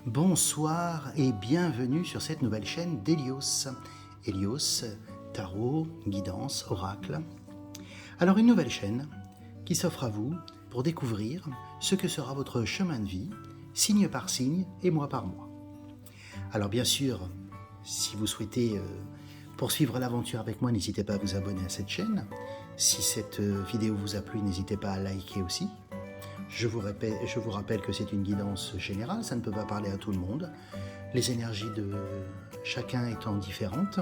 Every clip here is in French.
Bonsoir et bienvenue sur cette nouvelle chaîne d'Hélios. Hélios, tarot, guidance, oracle. Alors une nouvelle chaîne qui s'offre à vous pour découvrir ce que sera votre chemin de vie, signe par signe et mois par mois. Alors bien sûr, si vous souhaitez poursuivre l'aventure avec moi, n'hésitez pas à vous abonner à cette chaîne. Si cette vidéo vous a plu, n'hésitez pas à liker aussi. Je vous rappelle que c'est une guidance générale, ça ne peut pas parler à tout le monde, les énergies de chacun étant différentes.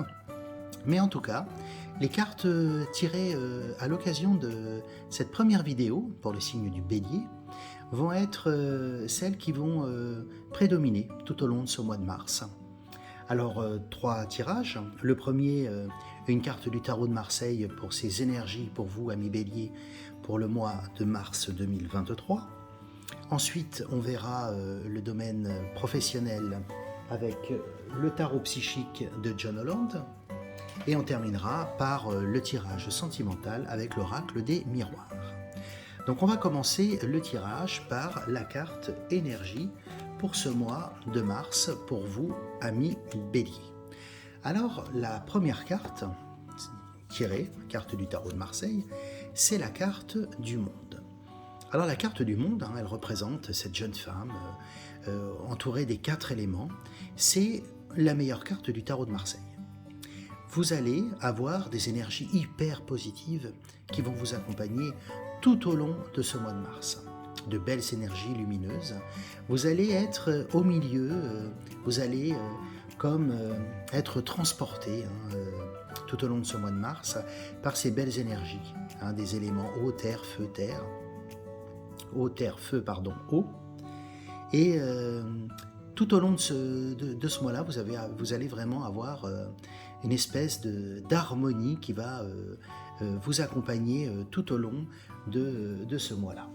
Mais en tout cas, les cartes tirées à l'occasion de cette première vidéo, pour le signe du Bélier, vont être celles qui vont prédominer tout au long de ce mois de mars. Alors, 3 tirages. Le premier, une carte du tarot de Marseille pour ses énergies pour vous, amis Bélier, pour le mois de mars 2023. Ensuite, on verra le domaine professionnel avec le tarot psychique de John Holland. Et on terminera par le tirage sentimental avec l'oracle des miroirs. Donc on va commencer le tirage par la carte énergie pour ce mois de mars pour vous, amis Bélier. Alors la première carte tirée, carte du tarot de Marseille, c'est la carte du monde. Alors la carte du monde, elle représente cette jeune femme entourée des 4 éléments. C'est la meilleure carte du tarot de Marseille. Vous allez avoir des énergies hyper positives qui vont vous accompagner tout au long de ce mois de mars. De belles énergies lumineuses. Vous allez être au milieu, vous allez être transporté tout au long de ce mois de mars par ces belles énergies, des éléments eau, terre, feu, terre. Eau, terre, feu, pardon, eau. Et tout au long de ce mois-là, vous allez vraiment avoir une espèce d'harmonie qui va vous accompagner tout au long de ce mois-là.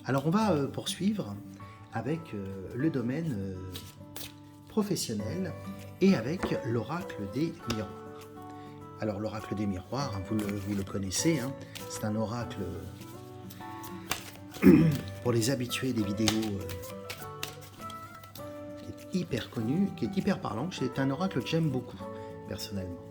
Alors on va poursuivre avec le domaine professionnel et avec l'oracle des miroirs. Alors l'oracle des miroirs, vous le connaissez, c'est un oracle pour les habitués des vidéos qui est hyper connu, qui est hyper parlant. C'est un oracle que j'aime beaucoup personnellement.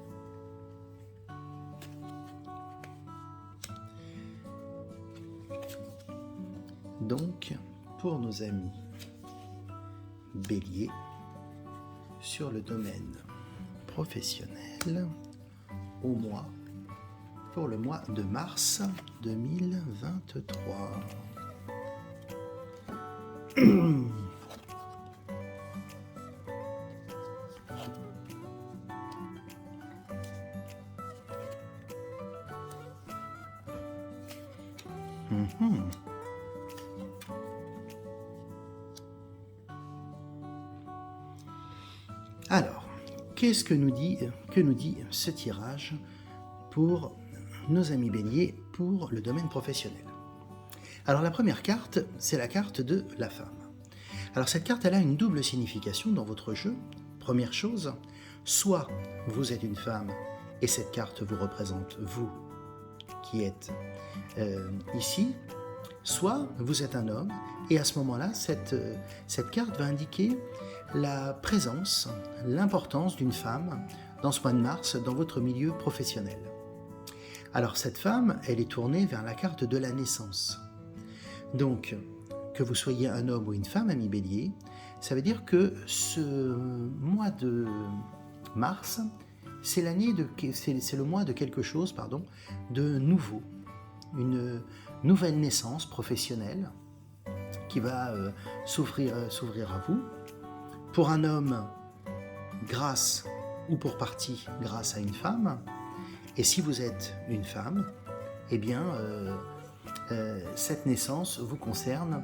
Donc, pour nos amis Bélier, sur le domaine professionnel, pour le mois de mars 2023. Alors, qu'est-ce que nous dit ce tirage pour nos amis Bélier pour le domaine professionnel? Alors la première carte, c'est la carte de la femme. Alors cette carte, elle a une double signification dans votre jeu. Première chose, soit vous êtes une femme et cette carte vous représente vous qui êtes ici, soit vous êtes un homme et à ce moment-là, cette carte va indiquer la présence, l'importance d'une femme dans ce mois de mars dans votre milieu professionnel. Alors cette femme, elle est tournée vers la carte de la naissance. Donc, que vous soyez un homme ou une femme, ami Bélier, ça veut dire que ce mois de mars, c'est le mois de quelque chose, de nouveau, une nouvelle naissance professionnelle qui va s'ouvrir à vous. Pour un homme, grâce ou pour partie grâce à une femme. Et si vous êtes une femme, eh bien, cette naissance vous concerne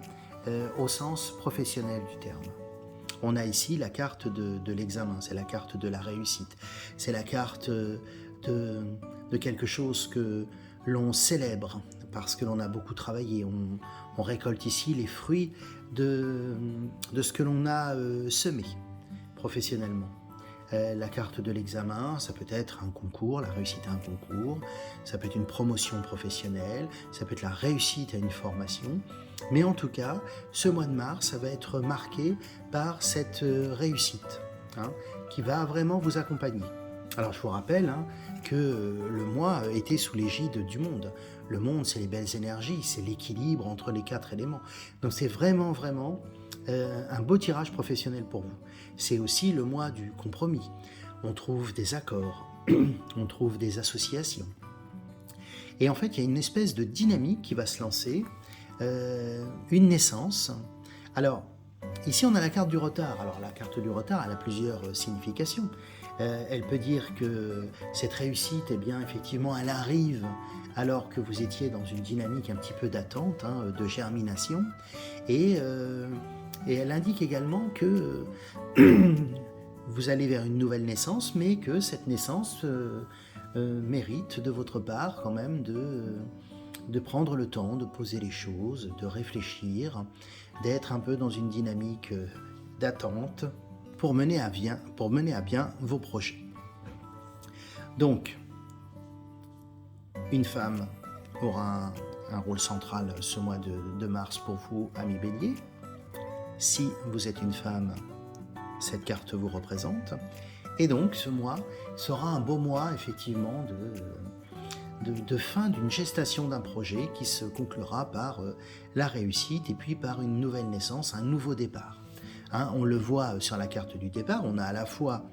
au sens professionnel du terme. On a ici la carte de l'examen, c'est la carte de la réussite, c'est la carte de quelque chose que l'on célèbre parce que l'on a beaucoup travaillé. On récolte ici les fruits de ce que l'on a semé professionnellement. La carte de l'examen, ça peut être un concours, la réussite à un concours, ça peut être une promotion professionnelle, ça peut être la réussite à une formation. Mais en tout cas, ce mois de mars, ça va être marqué par cette réussite qui va vraiment vous accompagner. Alors je vous rappelle que le mois était sous l'égide du monde. Le monde, c'est les belles énergies, c'est l'équilibre entre les 4 éléments. Donc c'est vraiment un beau tirage professionnel pour vous. C'est aussi le mois du compromis. On trouve des accords, on trouve des associations. Et en fait, il y a une espèce de dynamique qui va se lancer, une naissance. Alors, ici, on a la carte du retard. Alors, la carte du retard, elle a plusieurs significations. Elle peut dire que cette réussite, eh bien, effectivement, elle arrive alors que vous étiez dans une dynamique un petit peu d'attente, de germination. Et elle indique également que vous allez vers une nouvelle naissance, mais que cette naissance mérite de votre part quand même de prendre le temps de poser les choses, de réfléchir, d'être un peu dans une dynamique d'attente pour mener à bien vos projets. Donc, une femme aura un rôle central ce mois de mars pour vous, amis Bélier. Si vous êtes une femme, cette carte vous représente. Et donc, ce mois sera un beau mois, effectivement, de fin d'une gestation d'un projet qui se conclura par la réussite et puis par une nouvelle naissance, un nouveau départ. On le voit sur la carte du départ, on a à la fois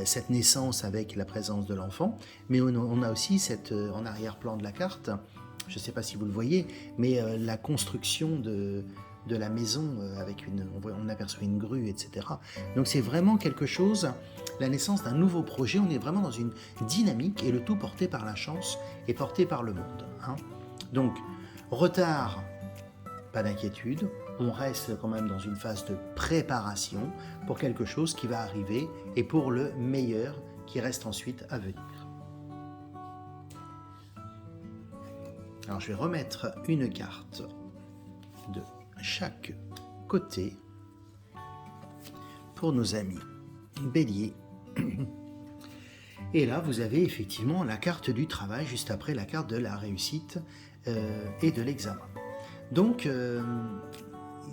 cette naissance avec la présence de l'enfant, mais on a aussi en arrière-plan de la carte, je ne sais pas si vous le voyez, mais la construction de la maison avec on aperçoit une grue, etc. Donc c'est vraiment quelque chose, la naissance d'un nouveau projet, on est vraiment dans une dynamique et le tout porté par la chance et porté par le monde. Donc retard, pas d'inquiétude, on reste quand même dans une phase de préparation pour quelque chose qui va arriver et pour le meilleur qui reste ensuite à venir. Alors je vais remettre une carte de chaque côté pour nos amis Bélier. Et là, vous avez effectivement la carte du travail juste après la carte de la réussite et de l'examen. Donc,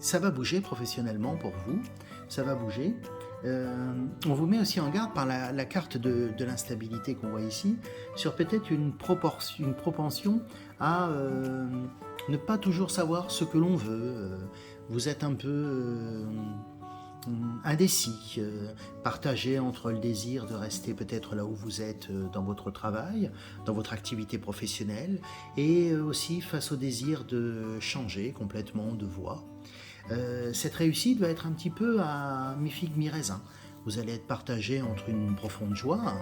ça va bouger professionnellement pour vous, ça va bouger. On vous met aussi en garde par la carte de l'instabilité qu'on voit ici, sur peut-être une propension à ne pas toujours savoir ce que l'on veut. Vous êtes un peu indécis, partagé entre le désir de rester peut-être là où vous êtes dans votre travail, dans votre activité professionnelle, et aussi face au désir de changer complètement de voie. Cette réussite va être un petit peu à mi-figue, mi-raisin. Vous allez être partagé entre une profonde joie,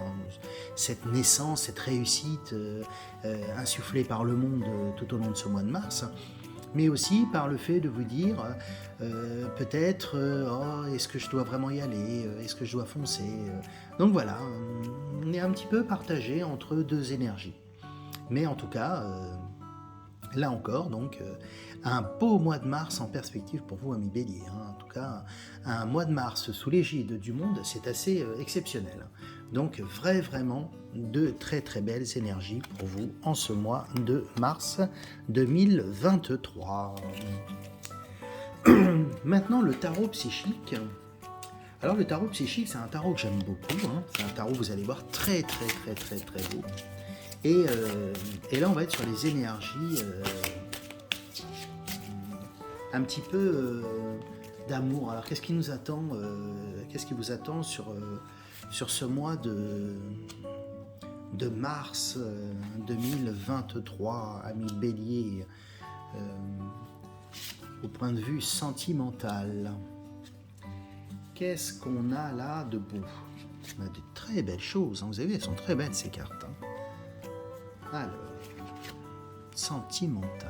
cette naissance, cette réussite insufflée par le monde tout au long de ce mois de mars, mais aussi par le fait de vous dire peut-être est-ce que je dois vraiment y aller, est-ce que je dois foncer. Donc voilà, on est un petit peu partagé entre deux énergies. Mais en tout cas, là encore, donc, un beau mois de mars en perspective pour vous, amis Bélier. En tout cas, un mois de mars sous l'égide du monde, c'est assez exceptionnel. Donc, vraiment, de très très belles énergies pour vous en ce mois de mars 2023. Maintenant, le tarot psychique. Alors, le tarot psychique, c'est un tarot que j'aime beaucoup. C'est un tarot, vous allez voir, très très très très très beau. Et là, on va être sur les énergies un petit peu d'amour. Alors, qu'est-ce qui nous attend qu'est-ce qui vous attend sur ce mois de mars 2023, amis Bélier, au point de vue sentimental? Qu'est-ce qu'on a là de beau? On a de très belles choses. Vous avez vu, elles sont très belles, ces cartes. Alors, sentimental.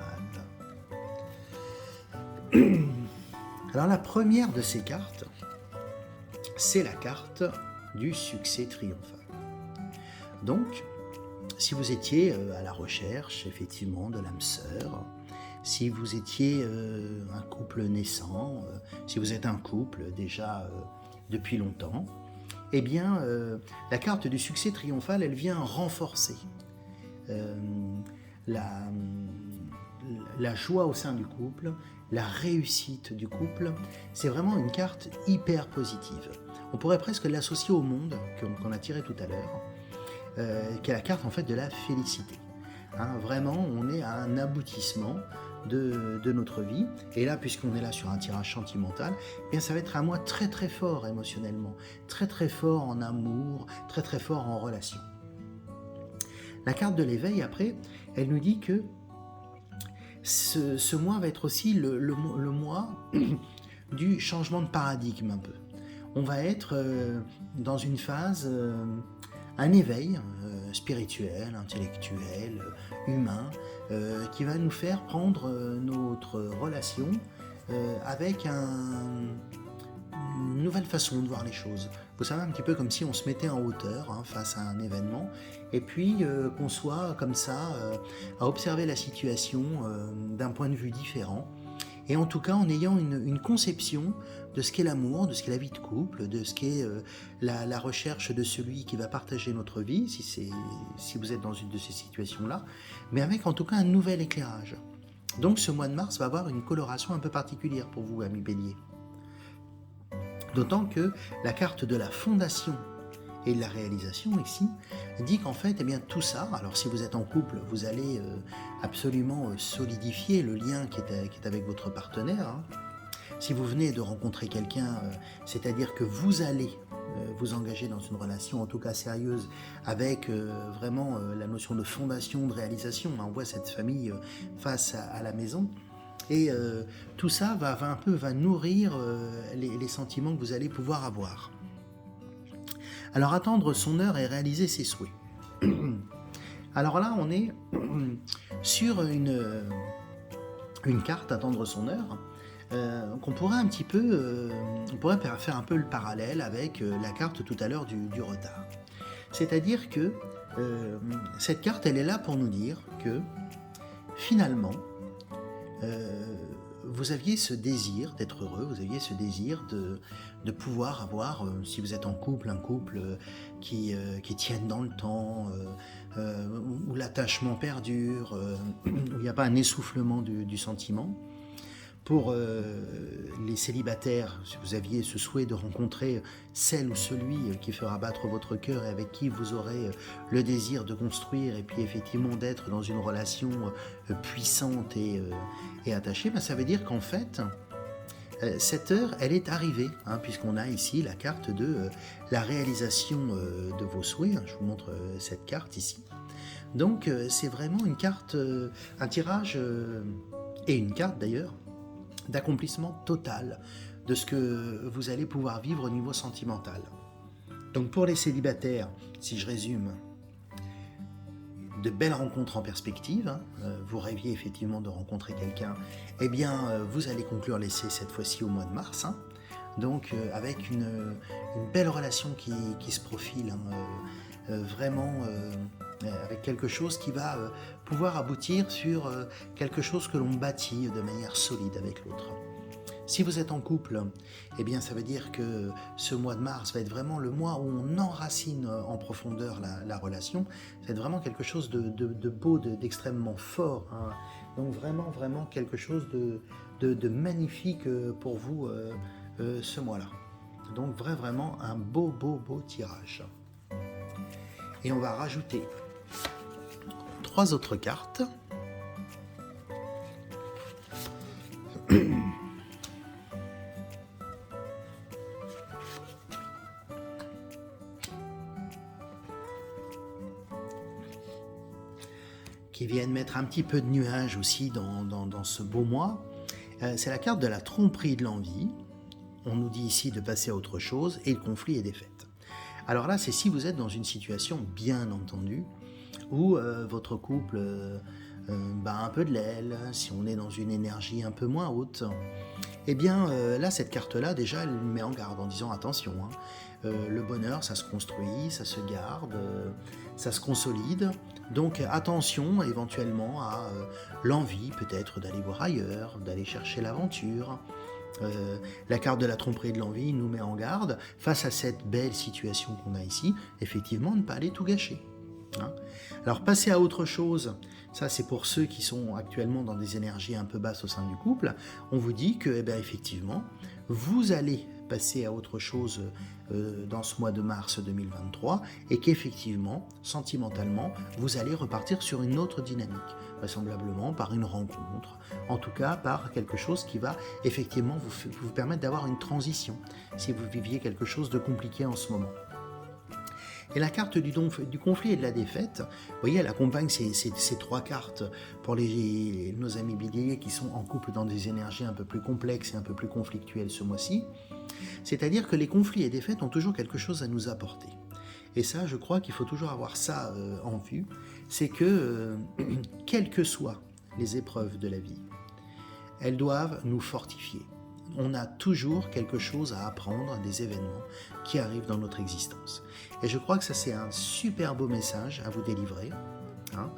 Alors la première de ces cartes, c'est la carte du succès triomphal. Donc, si vous étiez à la recherche effectivement de l'âme sœur, si vous étiez un couple naissant, si vous êtes un couple déjà depuis longtemps, eh bien, la carte du succès triomphal, elle vient renforcer euh, la, la joie au sein du couple, la réussite du couple. C'est vraiment une carte hyper positive. On pourrait presque l'associer au monde qu'on a tiré tout à l'heure, qui est la carte en fait de la félicité. Hein, vraiment, on est à un aboutissement de notre vie. Et là, puisqu'on est là sur un tirage sentimental, eh bien, ça va être un mois très très fort émotionnellement, très très fort en amour, très très fort en relation. La carte de l'éveil, après, elle nous dit que ce mois va être aussi le mois du changement de paradigme un peu. On va être dans une phase, un éveil spirituel, intellectuel, humain, qui va nous faire prendre notre relation avec une nouvelle façon de voir les choses. Vous savez, un petit peu comme si on se mettait en hauteur face à un événement, et puis qu'on soit comme ça à observer la situation d'un point de vue différent, et en tout cas en ayant une conception de ce qu'est l'amour, de ce qu'est la vie de couple, de ce qu'est la recherche de celui qui va partager notre vie, si vous êtes dans une de ces situations-là, mais avec en tout cas un nouvel éclairage. Donc ce mois de mars va avoir une coloration un peu particulière pour vous, amis Bélier. D'autant que la carte de la fondation et de la réalisation ici dit qu'en fait, eh bien, tout ça, alors si vous êtes en couple, vous allez absolument solidifier le lien qui est avec votre partenaire. Hein. Si vous venez de rencontrer quelqu'un, c'est-à-dire que vous allez vous engager dans une relation, en tout cas sérieuse, avec vraiment la notion de fondation, de réalisation. On voit cette famille face à la maison. Et tout ça va nourrir les sentiments que vous allez pouvoir avoir. Alors attendre son heure et réaliser ses souhaits. Alors là, on est sur une carte attendre son heure qu'on pourrait un petit peu, on pourrait faire un peu le parallèle avec la carte tout à l'heure du retard. C'est-à-dire que cette carte, elle est là pour nous dire que finalement, vous aviez ce désir d'être heureux, vous aviez ce désir de pouvoir avoir, si vous êtes en couple, un couple qui tienne dans le temps, où l'attachement perdure, où il n'y a pas un essoufflement du sentiment. Pour les célibataires, si vous aviez ce souhait de rencontrer celle ou celui qui fera battre votre cœur et avec qui vous aurez le désir de construire et puis effectivement d'être dans une relation puissante et attachée, ben ça veut dire qu'en fait, cette heure, elle est arrivée, puisqu'on a ici la carte de la réalisation de vos souhaits. Je vous montre cette carte ici. Donc c'est vraiment une carte, un tirage et une carte d'ailleurs, d'accomplissement total de ce que vous allez pouvoir vivre au niveau sentimental. Donc pour les célibataires, si je résume, de belles rencontres en perspective, vous rêviez effectivement de rencontrer quelqu'un, eh bien vous allez conclure l'essai cette fois-ci au mois de mars, donc avec une belle relation qui se profile, vraiment avec quelque chose qui va pouvoir aboutir sur quelque chose que l'on bâtit de manière solide avec l'autre. Si vous êtes en couple, eh bien ça veut dire que ce mois de mars va être vraiment le mois où on enracine en profondeur la relation. C'est vraiment quelque chose de beau, d'extrêmement fort. Donc vraiment quelque chose de magnifique pour vous ce mois-là. Donc vraiment un beau tirage. Et on va rajouter 3 autres cartes. Qui viennent mettre un petit peu de nuages aussi dans ce beau mois. C'est la carte de la tromperie de l'envie. On nous dit ici de passer à autre chose et le conflit est défaite. Alors là, c'est si vous êtes dans une situation, bien entendu, où votre couple bat un peu de l'aile, si on est dans une énergie un peu moins haute, eh bien là, cette carte-là, déjà, elle met en garde en disant attention, le bonheur, ça se construit, ça se garde, ça se consolide. Donc attention éventuellement à l'envie peut-être d'aller voir ailleurs, d'aller chercher l'aventure, La carte de la tromperie et de l'envie nous met en garde face à cette belle situation qu'on a ici, effectivement, ne pas aller tout gâcher. Hein. Alors passer à autre chose, ça c'est pour ceux qui sont actuellement dans des énergies un peu basses au sein du couple, on vous dit que effectivement, vous allez passer à autre chose dans ce mois de mars 2023 et qu'effectivement, sentimentalement, vous allez repartir sur une autre dynamique, vraisemblablement par une rencontre, en tout cas par quelque chose qui va effectivement vous permettre d'avoir une transition si vous viviez quelque chose de compliqué en ce moment. Et la carte du conflit et de la défaite, vous voyez, elle accompagne ces trois cartes pour nos amis béliers qui sont en couple dans des énergies un peu plus complexes et un peu plus conflictuelles ce mois-ci. C'est-à-dire que les conflits et défaites ont toujours quelque chose à nous apporter. Et ça, je crois qu'il faut toujours avoir ça en vue. C'est que, quelles que soient les épreuves de la vie, elles doivent nous fortifier. On a toujours quelque chose à apprendre des événements qui arrivent dans notre existence. Et je crois que ça, c'est un super beau message à vous délivrer. Hein.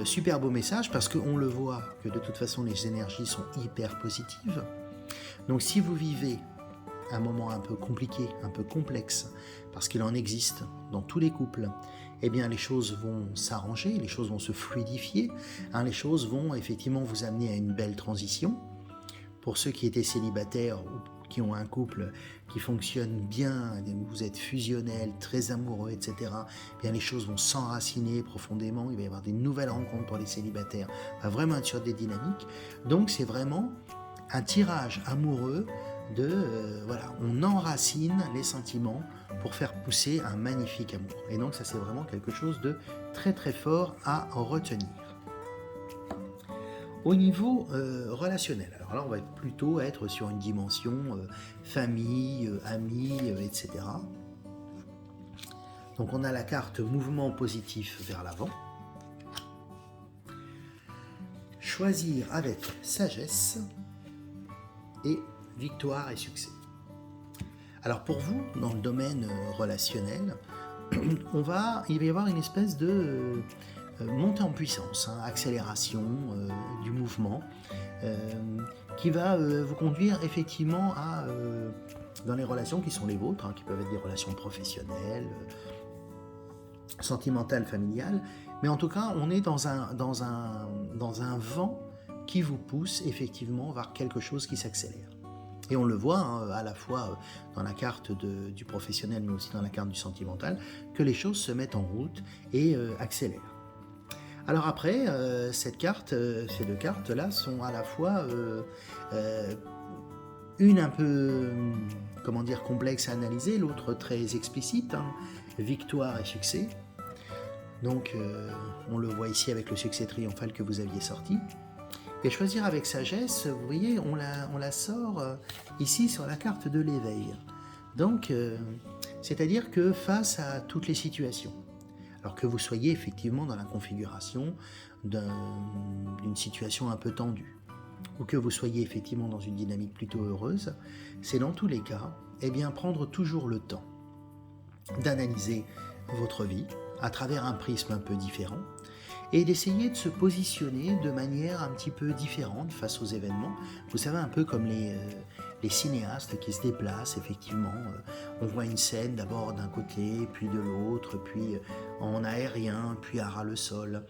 Super beau message parce qu'on le voit que de toute façon, les énergies sont hyper positives. Donc si vous vivez un moment un peu compliqué, un peu complexe, parce qu'il en existe dans tous les couples, eh bien les choses vont s'arranger, les choses vont se fluidifier, hein, les choses vont effectivement vous amener à une belle transition. Pour ceux qui étaient célibataires ou qui ont un couple qui fonctionne bien, vous êtes fusionnels, très amoureux, etc., eh bien les choses vont s'enraciner profondément, il va y avoir des nouvelles rencontres pour les célibataires, on va vraiment être sur des dynamiques. Donc c'est vraiment un tirage amoureux voilà, on enracine les sentiments pour faire pousser un magnifique amour. Et donc ça c'est vraiment quelque chose de très très fort à retenir. Au niveau relationnel, alors là on va plutôt être sur une dimension famille, amis, etc. Donc on a la carte mouvement positif vers l'avant. Choisir avec sagesse et victoire et succès. Alors pour vous, dans le domaine relationnel, il va y avoir une espèce de montée en puissance, hein, accélération du mouvement, qui va vous conduire effectivement à, dans les relations qui sont les vôtres, hein, qui peuvent être des relations professionnelles, sentimentales, familiales, mais en tout cas, on est dans un vent qui vous pousse effectivement vers quelque chose qui s'accélère. Et on le voit hein, à la fois dans la carte du professionnel, mais aussi dans la carte du sentimental, que les choses se mettent en route et accélèrent. Alors après, ces deux cartes-là sont à la fois une un peu, complexe à analyser, l'autre très explicite, hein, victoire et succès. Donc, on le voit ici avec le succès triomphal que vous aviez sorti. Et choisir avec sagesse, vous voyez, on la sort ici sur la carte de l'éveil. Donc, c'est-à-dire que face à toutes les situations, alors que vous soyez effectivement dans la configuration d'une situation un peu tendue, ou que vous soyez effectivement dans une dynamique plutôt heureuse, c'est dans tous les cas, prendre toujours le temps d'analyser votre vie à travers un prisme un peu différent, et d'essayer de se positionner de manière un petit peu différente face aux événements. Vous savez, un peu comme les cinéastes qui se déplacent, effectivement. On voit une scène d'abord d'un côté, puis de l'autre, puis en aérien, puis à ras le sol.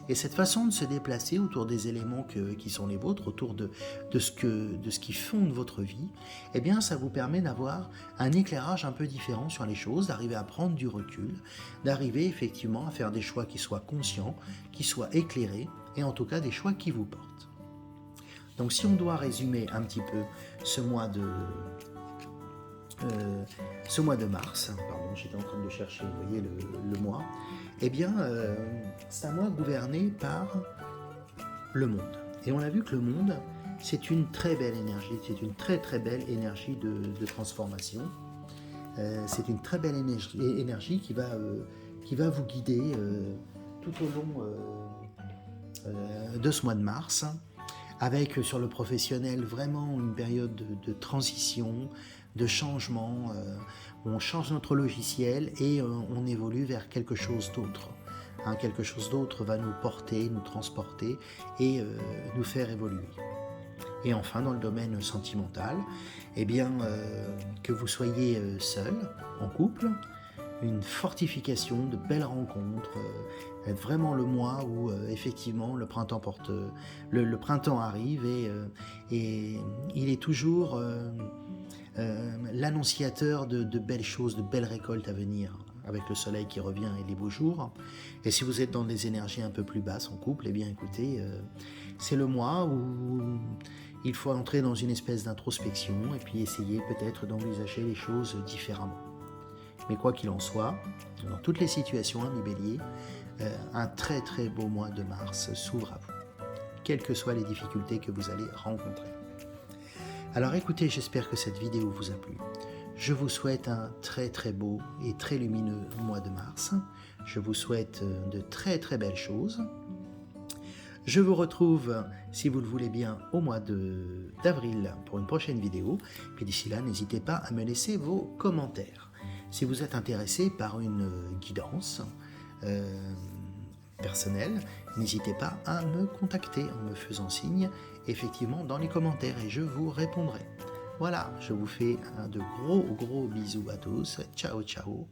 Et cette façon de se déplacer autour des éléments qui sont les vôtres, autour de ce qui fonde votre vie, ça vous permet d'avoir un éclairage un peu différent sur les choses, d'arriver à prendre du recul, d'arriver effectivement à faire des choix qui soient conscients, qui soient éclairés, et en tout cas des choix qui vous portent. Donc si on doit résumer un petit peu ce mois de mars, pardon, j'étais en train de chercher, vous voyez, le mois, c'est un mois gouverné par le monde. Et on a vu que le monde, c'est une très belle énergie, c'est une très très belle énergie de transformation. C'est une très belle énergie qui va vous guider tout au long de ce mois de mars, avec sur le professionnel vraiment une période de transition, de changement, où on change notre logiciel et on évolue vers quelque chose d'autre. Quelque chose d'autre va nous porter, nous transporter et nous faire évoluer. Et enfin, dans le domaine sentimental, eh bien, que vous soyez seul, en couple, une fortification, de belles rencontres, vraiment le mois où effectivement le printemps le printemps arrive et il est toujours l'annonciateur de belles choses, de belles récoltes à venir, avec le soleil qui revient et les beaux jours. Et si vous êtes dans des énergies un peu plus basses en couple, eh bien écoutez, c'est le mois où il faut entrer dans une espèce d'introspection et puis essayer peut-être d'envisager les choses différemment. Mais quoi qu'il en soit, dans toutes les situations, ami Bélier, un très très beau mois de mars s'ouvre à vous, quelles que soient les difficultés que vous allez rencontrer. Alors écoutez, j'espère que cette vidéo vous a plu. Je vous souhaite un très très beau et très lumineux mois de mars. Je vous souhaite de très très belles choses. Je vous retrouve, si vous le voulez bien, au mois d'avril pour une prochaine vidéo. Puis d'ici là, n'hésitez pas à me laisser vos commentaires. Si vous êtes intéressé par une guidance personnelle, n'hésitez pas à me contacter en me faisant signe, effectivement, dans les commentaires et je vous répondrai. Voilà, je vous fais de gros bisous à tous. Ciao, ciao.